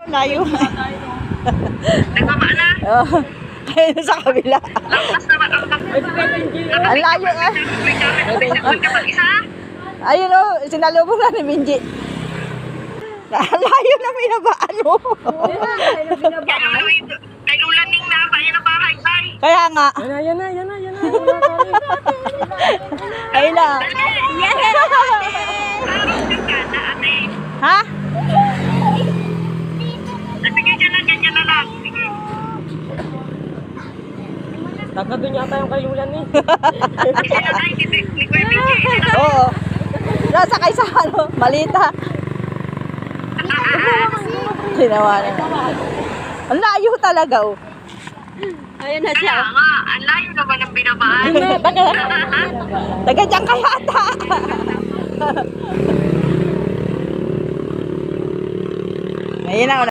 Layo. Nagbaba na. Oh, kayo sa kabila. Lampas naman ang Ang layo eh. may gamit ka mag-isa. Ayun o, sinalubong na ni Minji. Ang layo na binabaan mo. Kay Lulaning na, bayan na bahay, bay. Kaya nga. Yan na. Ayun na. Ha? Sige, dyan na, ganyan na lang. Sige. Taga doon yata yung kay Lulan eh. Isa na tayo, ni Kuya Pinky. Oo. Nasakay sa ano, malita. Tinawanan. Ang layo talaga oh. Ayun na Kaya siya. nga, ang layo naman ang binabaan. Taga dyan ka yata. Ayun na.